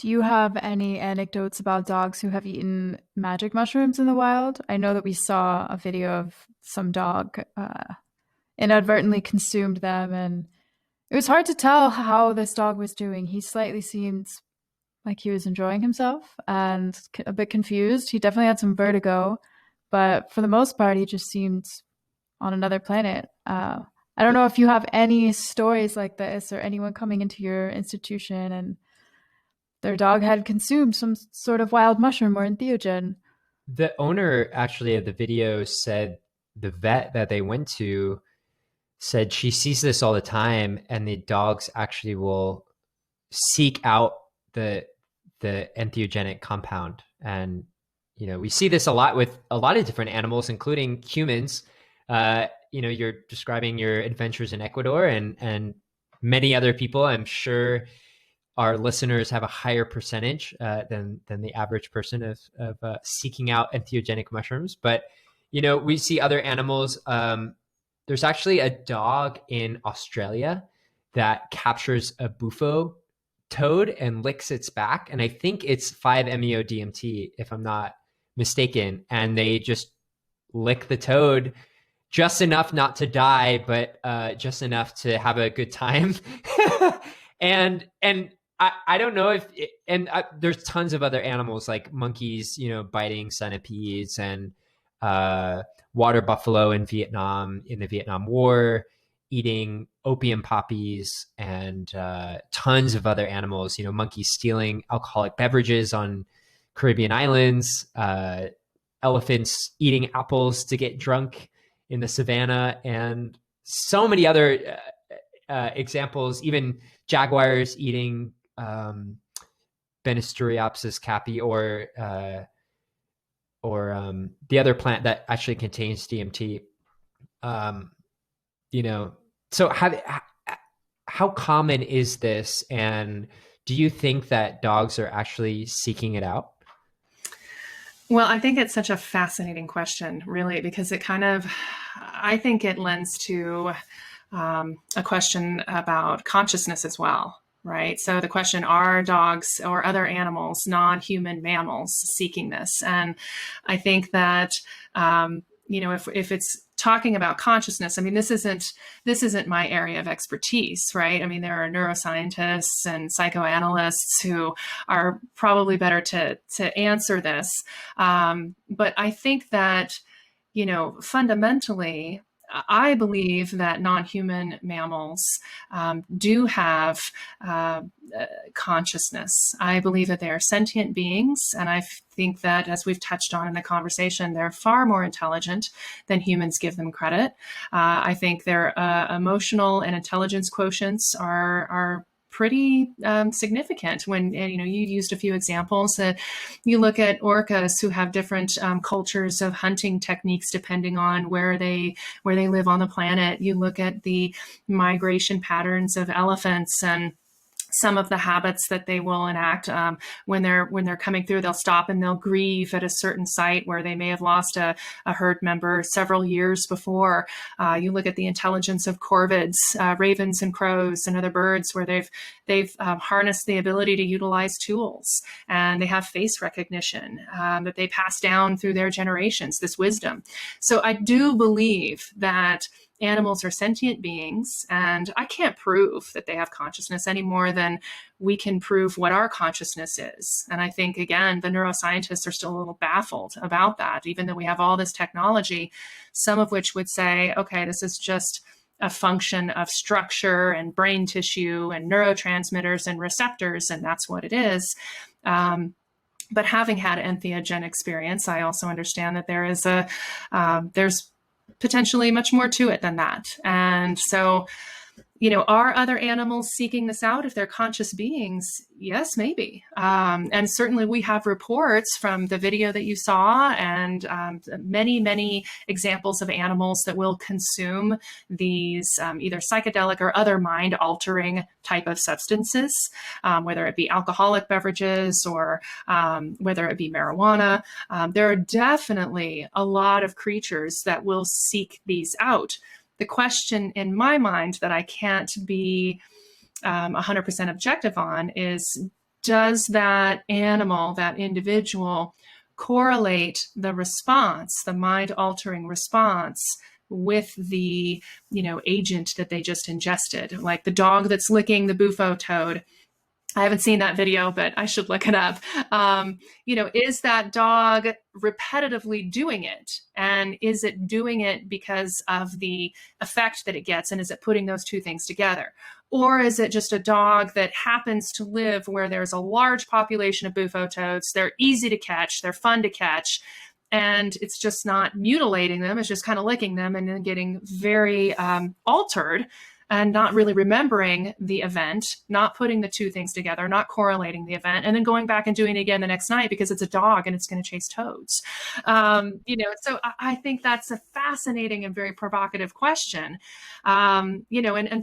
Do you have any anecdotes about dogs who have eaten magic mushrooms in the wild? I know that we saw a video of some dog inadvertently consumed them, and it was hard to tell how this dog was doing. He slightly seemed like he was enjoying himself and a bit confused. He definitely had some vertigo, but for the most part, he just seemed on another planet. I don't know if you have any stories like this or anyone coming into your institution and their dog had consumed some sort of wild mushroom or entheogen. The owner actually of the video said the vet that they went to said she sees this all the time, and the dogs actually will seek out the entheogenic compound. And we see this a lot with a lot of different animals, including humans. You're describing your adventures in Ecuador, and many other people, I'm sure our listeners have a higher percentage than the average person of seeking out entheogenic mushrooms. But we see other animals. There's actually a dog in Australia that captures a bufo toad and licks its back, and I think it's 5-MeO DMT, if I'm not mistaken. And they just lick the toad just enough not to die, but just enough to have a good time. and I don't know if there's tons of other animals like monkeys, biting centipedes, and water buffalo in Vietnam in the Vietnam War, eating opium poppies, and tons of other animals, monkeys stealing alcoholic beverages on Caribbean islands, elephants eating apples to get drunk in the savannah, and so many other examples, even jaguars eating Benisteriopsis capi, or the other plant that actually contains DMT. So how common is this, and do you think that dogs are actually seeking it out? Well, I think it's such a fascinating question, really, because I think it lends to a question about consciousness as well, right? So the question, are dogs or other animals, non-human mammals, seeking this? And I think that, if it's talking about consciousness, I mean, this isn't my area of expertise, right? I mean, there are neuroscientists and psychoanalysts who are probably better to answer this. But I think that, fundamentally, I believe that non-human mammals do have consciousness. I believe that they are sentient beings, and I think that, as we've touched on in the conversation, they're far more intelligent than humans give them credit. I think their emotional and intelligence quotients are pretty significant. When you used a few examples that you look at orcas who have different cultures of hunting techniques depending on where they live on the planet. You look at the migration patterns of elephants and some of the habits that they will enact when they're coming through. They'll stop and they'll grieve at a certain site where they may have lost a herd member several years before. You look at the intelligence of corvids, ravens and crows and other birds, where they've harnessed the ability to utilize tools, and they have face recognition that they pass down through their generations, this wisdom. So I do believe that animals are sentient beings, and I can't prove that they have consciousness any more than we can prove what our consciousness is. And I think, again, the neuroscientists are still a little baffled about that, even though we have all this technology, some of which would say, okay, this is just a function of structure and brain tissue and neurotransmitters and receptors, and that's what it is. But having had entheogen experience, I also understand that there's potentially much more to it than that. And so, are other animals seeking this out if they're conscious beings? Yes, maybe. And certainly we have reports from the video that you saw, and many, many examples of animals that will consume these either psychedelic or other mind-altering type of substances, whether it be alcoholic beverages or whether it be marijuana. There are definitely a lot of creatures that will seek these out. The question in my mind that I can't be 100% objective on is, does that animal, that individual, correlate the response, the mind altering response, with the, agent that they just ingested? Like the dog that's licking the bufo toad. I haven't seen that video, but I should look it up. Is that dog repetitively doing it? And is it doing it because of the effect that it gets? And is it putting those two things together? Or is it just a dog that happens to live where there's a large population of bufo toads? They're easy to catch, they're fun to catch, and it's just not mutilating them. It's just kind of licking them and then getting very altered, and not really remembering the event, not putting the two things together, not correlating the event, and then going back and doing it again the next night because it's a dog and it's going to chase toads. So I think that's a fascinating and very provocative question. And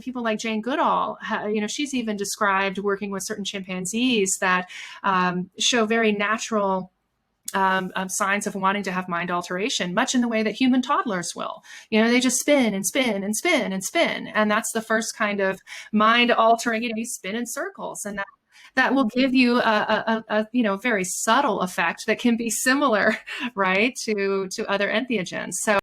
people like Jane Goodall, she's even described working with certain chimpanzees that show very natural signs of wanting to have mind alteration, much in the way that human toddlers will. They just spin and spin and spin and spin. And that's the first kind of mind altering, you spin in circles. And that will give you a very subtle effect that can be similar, right, to other entheogens. So